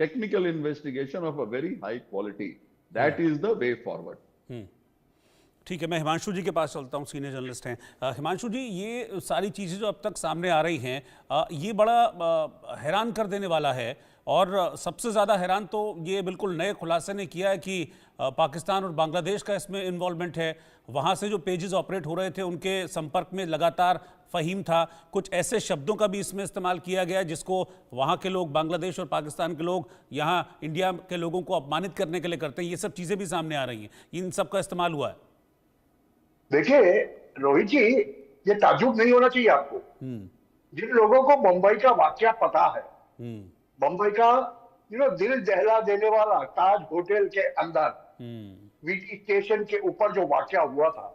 technical investigation of a very high quality. That is the way forward. ठीक है, मैं हिमांशु जी के पास चलता हूँ, सीनियर जर्नलिस्ट हैं। हिमांशु जी, ये सारी चीज़ें जो अब तक सामने आ रही हैं, ये बड़ा हैरान कर देने वाला है। और सबसे ज़्यादा हैरान तो ये बिल्कुल नए खुलासे ने किया है कि पाकिस्तान और बांग्लादेश का इसमें इन्वॉल्वमेंट है। वहाँ से जो पेजेस ऑपरेट हो रहे थे, उनके संपर्क में लगातार फ़हीम था। कुछ ऐसे शब्दों का भी इसमें इस्तेमाल किया गया जिसको वहाँ के लोग, बांग्लादेश और पाकिस्तान के लोग यहाँ इंडिया के लोगों को अपमानित करने के लिए करते हैं। ये सब चीज़ें भी सामने आ रही हैं, इन सब का इस्तेमाल हुआ है। देखिए रोहित जी, ये ताज्जुब नहीं होना चाहिए आपको। जिन लोगों को मुंबई का वाकया पता है, मुंबई का दिल दहला देने वाला ताज होटल के अंदर वीटी स्टेशन के ऊपर जो वाकया हुआ था,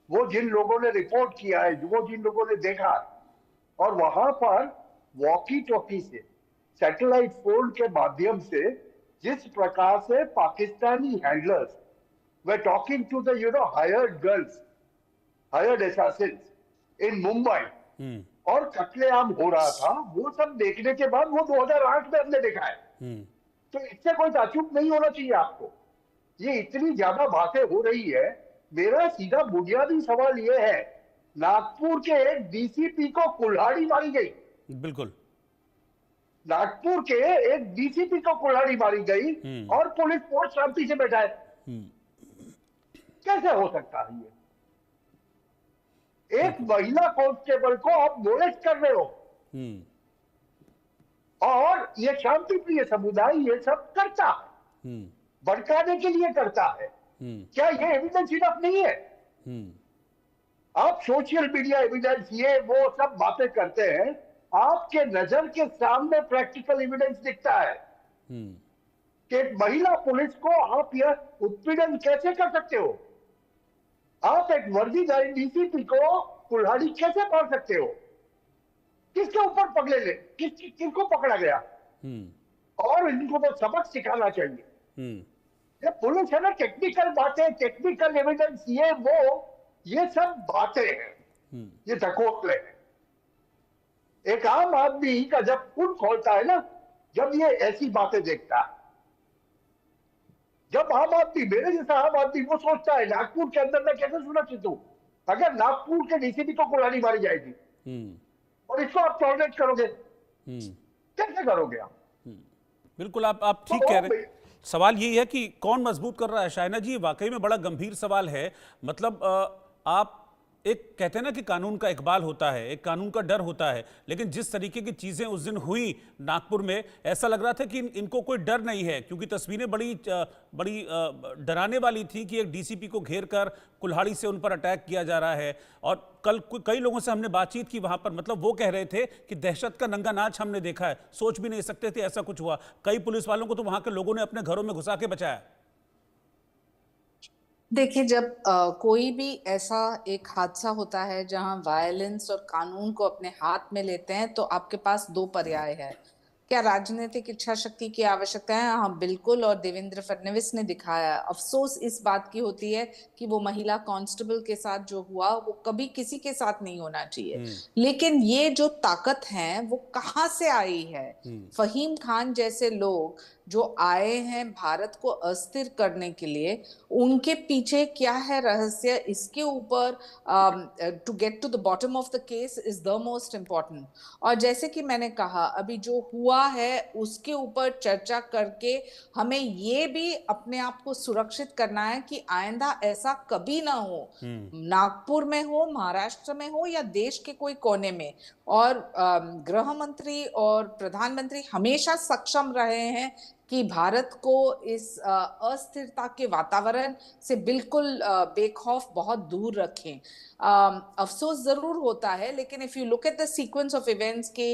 वो जिन लोगों ने रिपोर्ट किया है, वो जिन लोगों ने देखा है, और वहां पर वॉकी टॉकी से, सैटेलाइट फोन के माध्यम से जिस प्रकार से पाकिस्तानी हैंडलर्स वे talking to the hired girls, hired assassins in Mumbai, और कत्लेआम हो रहा था, वो सब देखने के बाद वो 2008 में हमने देखा है। तो इससे कोई ताज्जुब नहीं होना चाहिए आपको। ये इतनी ज्यादा बातें हो रही है। मेरा सीधा बुनियादी सवाल ये है, नागपुर के एक डीसीपी को कुल्हाड़ी मारी गई। बिल्कुल, नागपुर के एक डीसीपी को कुल्हाड़ी मारी गई और पुलिस फोर्स शांति से बैठा है। कैसे हो सकता है ये? एक महिला कांस्टेबल को आप मोलेस्ट कर रहे हो, और ये शांति प्रिय समुदाय ये सब करता है, भड़काने के लिए करता है। क्या ये एविडेंस इनफ नहीं है? आप सोशल मीडिया एविडेंस, ये वो सब बातें करते हैं, आपके नजर के सामने प्रैक्टिकल एविडेंस दिखता है कि एक महिला पुलिस को आप यह उत्पीड़न कैसे कर सकते हो? आप एक वर्दीदार डीसीपी को कुल्हाड़ी कैसे मार सकते हो? किसके ऊपर पकड़े ले, किसको पकड़ा गया? और इनको तो सबक सिखाना चाहिए। ये पुलिस है ना, टेक्निकल बातें, टेक्निकल एविडेंस, ये वो, ये सब बातें हैं, ये धकोसले हैं। एक आम आदमी का जब खून खोलता है ना, जब ये ऐसी बातें देखता है, जब आम आदमी, मेरे जैसा आम आदमी, वो सोचता है नागपुर के अंदर मैं कैसे सुरक्षित हूं अगर नागपुर के डीसीपी को कुल्हाड़ी मारी जाएगी, और इसको आप टॉलरेट करोगे? कैसे करोगे आप? बिल्कुल, आप ठीक कह रहे हैं। सवाल यही है कि कौन मजबूत कर रहा है। शायना जी, वाकई में बड़ा गंभीर सवाल है। मतलब आप एक कहते हैं ना कि कानून का इकबाल होता है, एक कानून का डर होता है, लेकिन जिस तरीके की चीज़ें उस दिन हुई नागपुर में, ऐसा लग रहा था कि इनको कोई डर नहीं है, क्योंकि तस्वीरें बड़ी डराने वाली थी कि एक डीसीपी को घेर कर कुल्हाड़ी से उन पर अटैक किया जा रहा है। और कल कई लोगों से हमने बातचीत की वहाँ पर, मतलब वो कह रहे थे कि दहशत का नंगा नाच हमने देखा है, सोच भी नहीं सकते थे ऐसा कुछ हुआ। कई पुलिस वालों को तो वहाँ के लोगों ने अपने घरों में घुसा के बचाया। देखिए, जब कोई भी ऐसा एक हादसा होता है जहां वायलेंस और कानून को अपने हाथ में लेते हैं, तो आपके पास दो पर्याय है। क्या राजनीतिक इच्छा शक्ति की आवश्यकता है? हाँ, बिल्कुल, और देवेंद्र फडणवीस ने दिखाया। अफसोस इस बात की होती है कि वो महिला कांस्टेबल के साथ जो हुआ वो कभी किसी के साथ नहीं होना चाहिए। लेकिन ये जो ताकत है वो कहाँ से आई है? फहीम खान जैसे लोग जो आए हैं भारत को अस्थिर करने के लिए, उनके पीछे क्या है रहस्य, इसके ऊपर to get to the bottom of the case is the most important. और जैसे कि मैंने कहा, अभी जो हुआ है उसके ऊपर चर्चा करके हमें ये भी अपने आप को सुरक्षित करना है कि आइंदा ऐसा कभी ना हो, नागपुर में हो, महाराष्ट्र में हो, या देश के कोई कोने में। और गृह मंत्री और प्रधानमंत्री हमेशा सक्षम रहे हैं कि भारत को इस अस्थिरता के वातावरण से बिल्कुल बेखौफ बहुत दूर रखें। अफसोस जरूर होता है, लेकिन if you look at the sequence of events के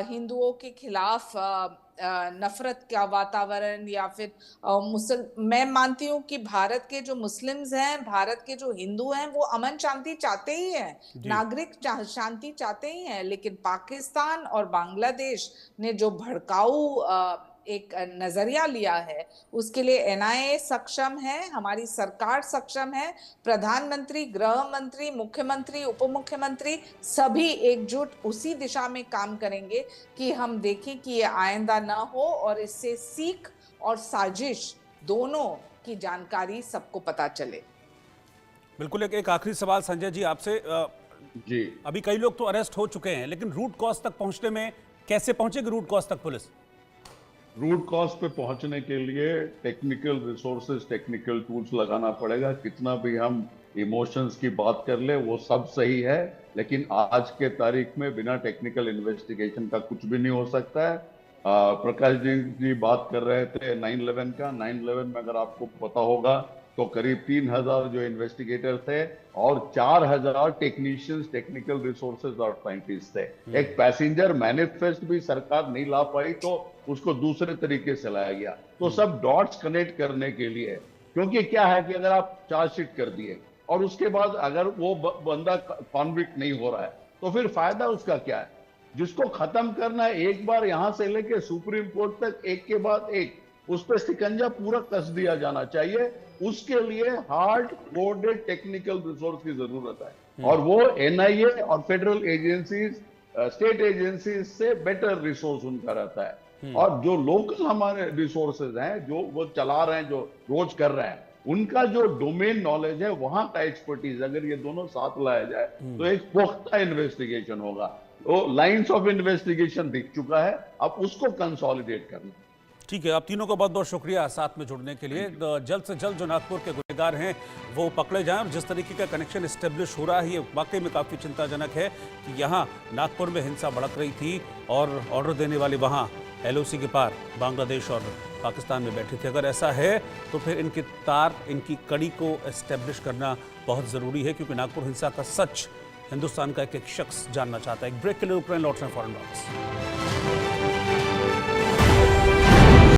हिंदुओं के खिलाफ नफरत का वातावरण, या फिर मैं मानती हूँ कि भारत के जो मुस्लिम्स हैं, भारत के जो हिंदू हैं, वो अमन शांति चाहते ही हैं, नागरिक शांति चाहते ही हैं। लेकिन पाकिस्तान और बांग्लादेश ने जो भड़काऊ एक नजरिया लिया है, उसके लिए एनआईए सक्षम है, हमारी सरकार सक्षम है, प्रधानमंत्री, गृह मंत्री, मुख्यमंत्री, उप मुख्यमंत्री सभी एकजुट उसी दिशा में काम करेंगे कि हम देखें कि ये आइंदा न हो और इससे सीख और साजिश दोनों की जानकारी सबको पता चले। बिल्कुल। एक आखिरी सवाल संजय जी आपसे। जी, अभी कई लोग तो अरेस्ट हो चुके हैं, लेकिन रूट कॉज तक पहुंचने में कैसे पहुंचेगी रूट कॉज तक पुलिस? रूट कॉज पे पहुंचने के लिए टेक्निकल रिसोर्सेज, टेक्निकल टूल्स लगाना पड़ेगा। कितना भी हम इमोशंस की बात कर ले वो सब सही है, लेकिन आज के तारीख में बिना टेक्निकल इन्वेस्टिगेशन का कुछ भी नहीं हो सकता है। प्रकाश जी बात कर रहे थे 9/11 का। 9/11 में अगर आपको पता होगा तो करीब 3000 जो इन्वेस्टिगेटर थे और 4000 टेक्नीशियंस, टेक्निकल रिसोर्सेज और साइंटिस्ट थे। एक पैसेंजर मैनिफेस्ट भी सरकार नहीं ला पाई तो उसको दूसरे तरीके से लाया गया। तो सब डॉट्स कनेक्ट करने के लिए, क्योंकि क्या है कि अगर आप चार्जशीट कर दिए और उसके बाद अगर वो बंदा कॉन्विक्ट नहीं हो रहा है तो फिर फायदा उसका क्या है? जिसको खत्म करना है एक बार यहां से लेके सुप्रीम कोर्ट तक एक के बाद एक उस पर शिकंजा पूरा कस दिया जाना चाहिए। उसके लिए हार्ड कोडेड टेक्निकल रिसोर्स की जरूरत है और वो एनआईए और फेडरल एजेंसीज, स्टेट एजेंसीज से बेटर रिसोर्स उनका रहता है। और जो लोकल हमारे रिसोर्सेज हैं जो वो चला रहे हैं, जो रोज कर रहे हैं, उनका जो डोमेन नॉलेज है, वहां का एक्सपर्टीज, अगर ये दोनों साथ लाया जाए तो एक पुख्ता इन्वेस्टिगेशन होगा। तो लाइंस ऑफ इन्वेस्टिगेशन दिख चुका है, अब उसको कंसोलिडेट करना। ठीक है, आप तीनों का बहुत बहुत शुक्रिया साथ में जुड़ने के लिए। जल्द से जल्द जो नागपुर के गुनहगार हैं वो पकड़े जाएं और जिस तरीके का कनेक्शन एस्टेब्लिश हो रहा है ये वाकई में काफ़ी चिंताजनक है कि यहाँ नागपुर में हिंसा भड़क रही थी और ऑर्डर देने वाले वहाँ एलओसी के पार बांग्लादेश और पाकिस्तान में बैठे थे। अगर ऐसा है तो फिर इनके तार, इनकी कड़ी को एस्टेब्लिश करना बहुत ज़रूरी है, क्योंकि नागपुर हिंसा का सच हिंदुस्तान का एक एक शख्स जानना चाहता है। एक ब्रेक के लिए रुक रहे हैं, लौट रहे हैं फौरन वापस।